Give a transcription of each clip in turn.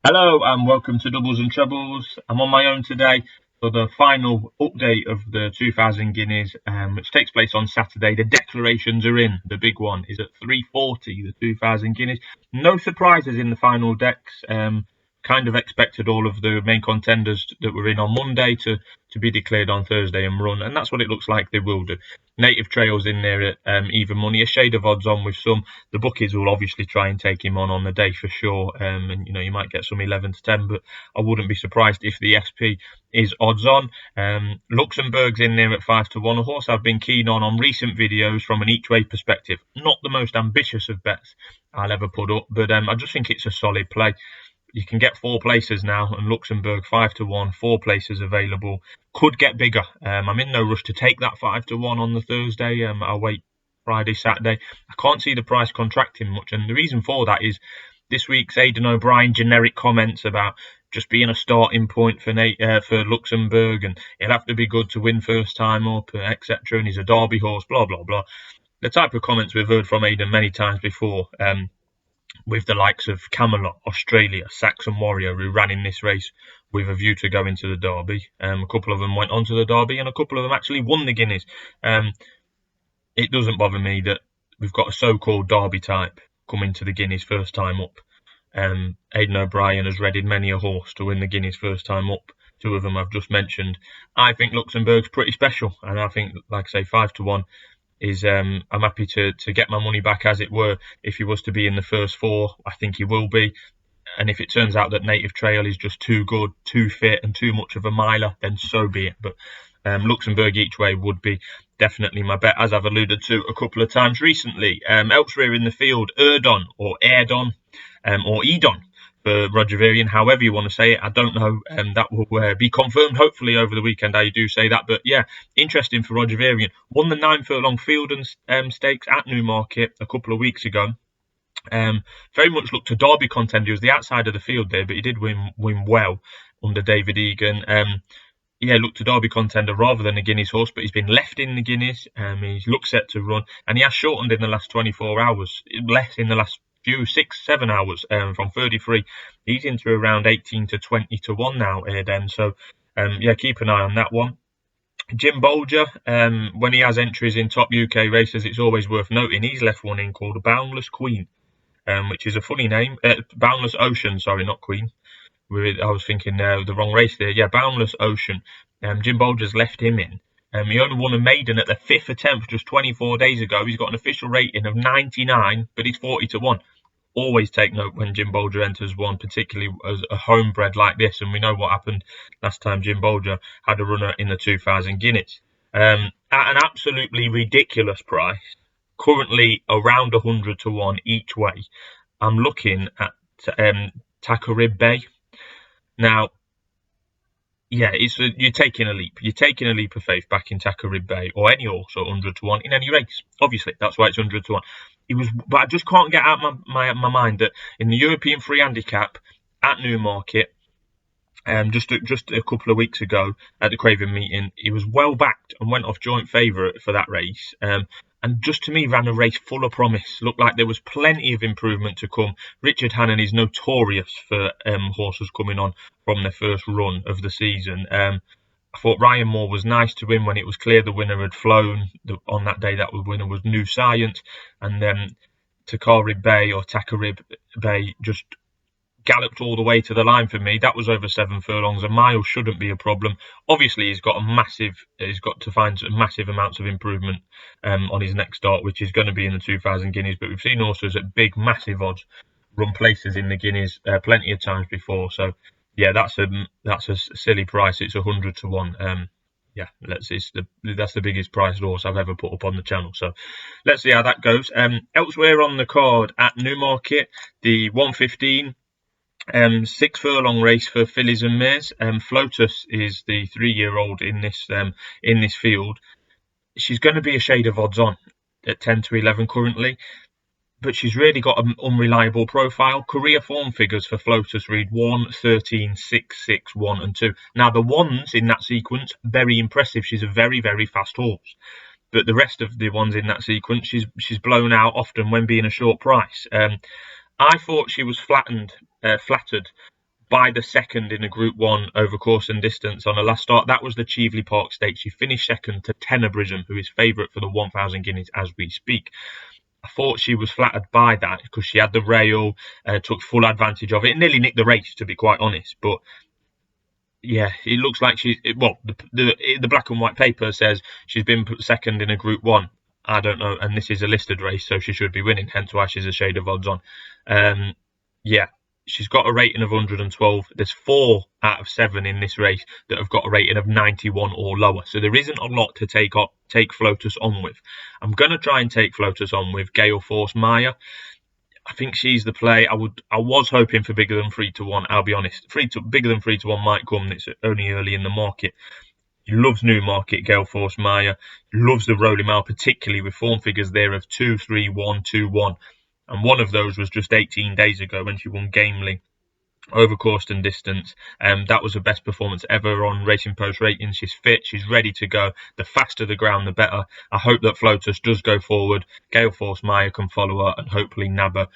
Hello and welcome to Doubles and Trebles. I'm on my own today for the final update of the 2000 Guineas, which takes place on Saturday. The declarations are in. The big one is at 340, the 2000 Guineas. No surprises in the final decks. Kind of expected all of the main contenders that were in on Monday to be declared on Thursday and run, and that's what it looks like they will do. Native Trails in there at even money, a shade of odds on with some. The bookies will obviously try and take him on the day for sure, and you might get some 11 to 10, but I wouldn't be surprised if the SP is odds on. Luxembourg's in there at 5 to 1, a horse I've been keen on recent videos from an each way perspective. Not the most ambitious of bets I'll ever put up, but I just think it's a solid play. You can get 4 places now, and Luxembourg 5 to 1, 4 places available. Could get bigger. I'm in no rush to take that 5 to 1 on the Thursday. I'll wait Friday, Saturday. I can't see the price contracting much, and the reason for that is this week's Aidan O'Brien generic comments about just being a starting point for Luxembourg, and he'll have to be good to win first time up, etc. And he's a Derby horse, blah blah blah. The type of comments we've heard from Aidan many times before. With the likes of Camelot, Australia, Saxon Warrior, who ran in this race with a view to going to the Derby. A couple of them went on to the Derby, and a couple of them actually won the Guineas. It doesn't bother me that we've got a so-called Derby type coming to the Guineas first time up. Aidan O'Brien has readied many a horse to win the Guineas first time up. 2 of them I've just mentioned. I think Luxembourg's pretty special, and I think, like I say, 5 to 1 is I'm happy to get my money back, as it were. If he was to be in the first 4, I think he will be. And if it turns out that Native Trail is just too good, too fit, and too much of a miler, then so be it. But Luxembourg each way would be definitely my bet, as I've alluded to a couple of times recently. Elsewhere in the field, Erdon or Erdon or Edon for Roger Varian, however you want to say it. I don't know. That will be confirmed hopefully over the weekend how you do say that. But yeah, interesting for Roger Varian. Won the 9 furlong field and stakes at Newmarket a couple of weeks ago. Very much looked a Derby contender. He was the outside of the field there, but he did win well under David Egan. Looked a Derby contender rather than a Guineas horse, but he's been left in the Guineas. He's looked set to run, and he has shortened in the last 24 hours, less in the last 6-7 hours, from 33. He's into around 18 to 20 to 1 now, Eden. So, keep an eye on that one. Jim Bolger, when he has entries in top UK races, it's always worth noting he's left one in called Boundless Queen, which is a funny name. Boundless Ocean, sorry, not Queen. I was thinking the wrong race there. Yeah, Boundless Ocean. Jim Bolger's left him in. He only won a maiden at the 5th attempt just 24 days ago. He's got an official rating of 99, but he's 40 to 1. Always take note when Jim Bolger enters one, particularly as a homebred like this. And we know what happened last time Jim Bolger had a runner in the 2000 Guineas. At an absolutely ridiculous price, currently around 100 to 1 each way, I'm looking at Tacarib Bay. Now, yeah, you're taking a leap. You're taking a leap of faith back in Tacarib Bay, or any horse at 100 to 1 in any race. Obviously, that's why it's 100 to 1. But I just can't get out my mind that in the European Free Handicap at Newmarket, just a couple of weeks ago at the Craven meeting, he was well backed and went off joint favourite for that race. And just to me ran a race full of promise. Looked like there was plenty of improvement to come. Richard Hannon is notorious for horses coming on from their first run of the season. I thought Ryan Moore was nice to win when it was clear the winner had flown. On that day, that winner was New Science. And then Tacarib Bay just galloped all the way to the line for me. That was over 7 furlongs. A mile shouldn't be a problem. Obviously, he's got to find massive amounts of improvement on his next start, which is going to be in the 2000 Guineas. But we've seen horses at big, massive odds run places in the Guineas plenty of times before. So, yeah, that's a silly price. It's 100 to 1. That's the biggest priced horse I've ever put up on the channel. So let's see how that goes. Elsewhere on the card at Newmarket, the 115. 6 furlong race for fillies and mares. Flotus is the 3-year-old in this field. She's going to be a shade of odds on at 10 to 11 currently, but she's really got an unreliable profile. Career form figures for Flotus read 1, 13, 6, 6, 1 and 2. Now the ones in that sequence, very impressive. She's a very, very fast horse. But the rest of the ones in that sequence, she's blown out often when being a short price. I thought she was flattered by the second in a Group 1 over course and distance on her last start. That was the Cheveley Park Stakes. She finished second to Tenebrism, who is favourite for the 1,000 guineas as we speak. I thought she was flattered by that because she had the rail, took full advantage of it, and nearly nicked the race, to be quite honest. But yeah, it looks like the black and white paper says she's been put second in a Group 1. I don't know, and this is a listed race, so she should be winning, hence why she's a shade of odds on. Yeah, she's got a rating of 112. There's 4 out of 7 in this race that have got a rating of 91 or lower, so there isn't a lot to take Flotus on with. I'm going to try and take Flotus on with Gale Force Maya. I think she's the play. I was hoping for bigger than 3-1. I'll be honest. Bigger than 3-1 might come. It's only early in the market. He loves Newmarket, Gale Force Maya. He loves the Rolling Mile, particularly with form figures there of 2, 3, 1, 2, 1. And one of those was just 18 days ago when she won Gamely over course and distance. That was her best performance ever on Racing Post ratings. She's fit, she's ready to go. The faster the ground, the better. I hope that Flotus does go forward. Gale Force Maya can follow her and hopefully nab her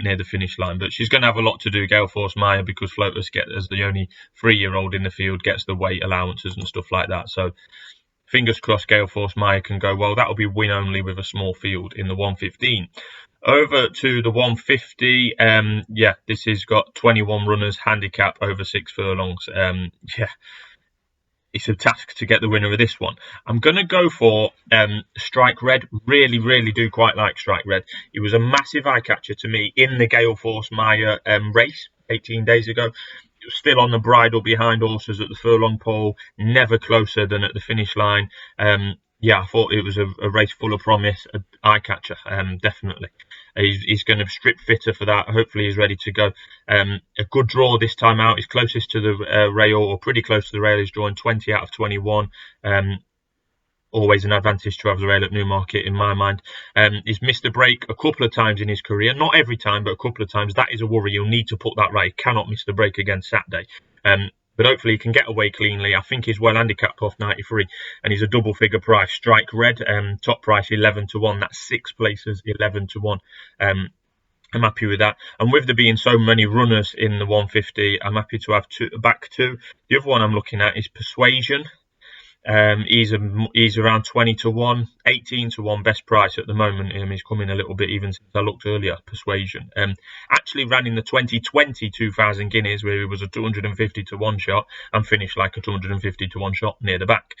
near the finish line. But she's going to have a lot to do, Gale Force Maya, because Flotus, as the only 3-year-old in the field, gets the weight allowances and stuff like that. So fingers crossed Gale Force Maya can go well. That'll be win only with a small field in the 115. Over to the 150, this has got 21 runners, handicap over 6 furlongs. It's a task to get the winner of this one. I'm going to go for Strike Red. Really, really do quite like Strike Red. It was a massive eye catcher to me in the Gale Force Maya race 18 days ago. It was still on the bridle behind horses at the furlong pole, never closer than at the finish line. I thought it was a race full of promise, an eye catcher, definitely. He's going to strip fitter for that. Hopefully he's ready to go. A good draw this time out. He's closest to the rail, or pretty close to the rail. He's drawing 20 out of 21. Always an advantage to have the rail at Newmarket in my mind. He's missed a break a couple of times in his career. Not every time, but a couple of times. That is a worry. You'll need to put that right. He cannot miss the break again Saturday. But hopefully he can get away cleanly. I think he's well handicapped off 93, and he's a double figure price. Strike Red, top price 11-1. That's 6 places, 11-1. I'm happy with that. And with there being so many runners in the 150, I'm happy to have back two. The other one I'm looking at is Persuasion. He's around 20-1, 18-1 best price at the moment. He's coming a little bit even since I looked earlier. Persuasion actually ran in the 2020 2,000 guineas, where he was a 250-1 shot and finished like a 250-1 shot near the back.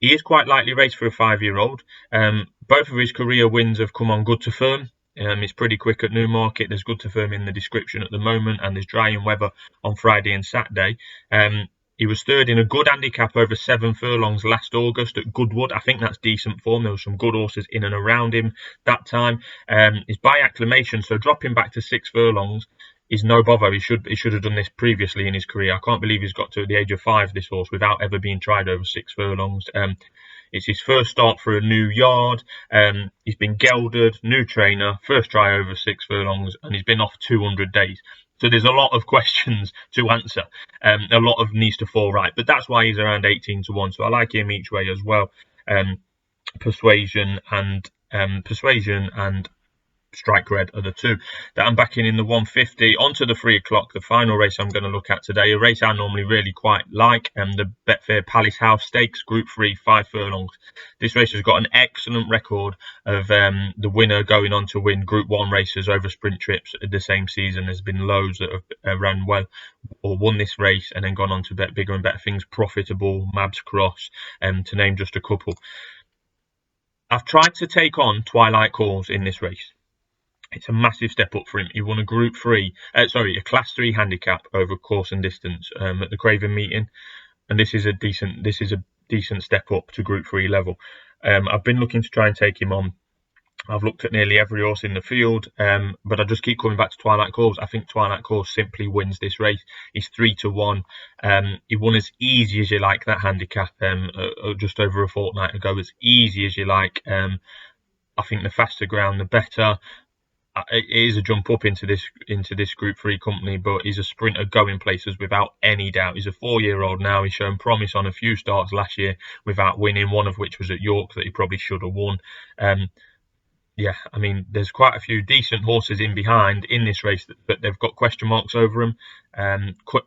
He is quite lightly raced for a 5-year-old. Both of his career wins have come on Good to Firm. It's pretty quick at Newmarket. There's Good to Firm in the description at the moment, and there's drying weather on Friday and Saturday. He was third in a good handicap over 7 furlongs last August at Goodwood. I think that's decent form. There were some good horses in and around him that time. He's by acclamation, so dropping back to 6 furlongs is no bother. He should have done this previously in his career. I can't believe he's got to the age of 5, this horse, without ever being tried over 6 furlongs. It's his first start for a new yard. He's been gelded, new trainer, first try over 6 furlongs, and he's been off 200 days. So there's a lot of questions to answer. A lot of needs to fall right. But that's why he's around 18-1. So I like him each way as well. Persuasion and Strike Red are the two that I'm backing in the 150. Onto the 3 o'clock, the final race I'm going to look at today. A race I normally really quite like, the Betfair Palace House Stakes, Group 3, 5 furlongs. This race has got an excellent record of the winner going on to win Group 1 races over sprint trips the same season. There's been loads that have ran well or won this race and then gone on to bet bigger and better things. Profitable, Mabs Cross, to name just a couple. I've tried to take on Twilight Calls in this race. It's a massive step up for him. He won a a Class 3 handicap over course and distance at the Craven meeting, and this is a decent step up to Group 3 level. I've been looking to try and take him on. I've looked at nearly every horse in the field, but I just keep coming back to Twilight Calls. I think Twilight Calls simply wins this race. He's 3-1. He won as easy as you like that handicap just over a fortnight ago. As easy as you like. I think the faster ground, the better. It is a jump up into this Group 3 company, but he's a sprinter going places without any doubt. He's a 4-year-old now. He's shown promise on a few starts last year without winning, one of which was at York that he probably should have won. Yeah, I mean, there's quite a few decent horses in behind in this race, but they've got question marks over them.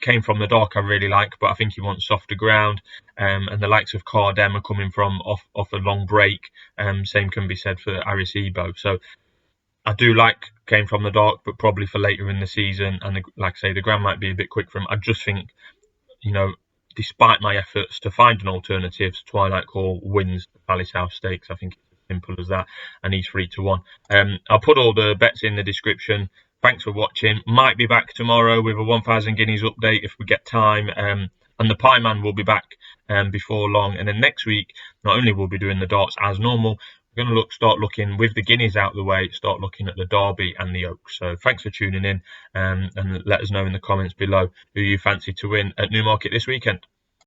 Came from the Dark, I really like, but I think he wants softer ground. And the likes of Cardem are coming from off a long break. Same can be said for Arecibo. So I do like Came from the Dark, but probably for later in the season. And like I say, the ground might be a bit quick for him. I just think, you know, despite my efforts to find an alternative, Twilight Call wins the Palace House Stakes. I think it's as simple as that, and he's 3-1. I'll put all the bets in the description. Thanks for watching. Might be back tomorrow with a 1,000 Guineas update if we get time. And the Pie Man will be back before long. And then next week, not only will we be doing the darts as normal, we're going to start looking with the Guineas out of the way, start looking at the Derby and the Oaks. So thanks for tuning in, and let us know in the comments below who you fancy to win at Newmarket this weekend.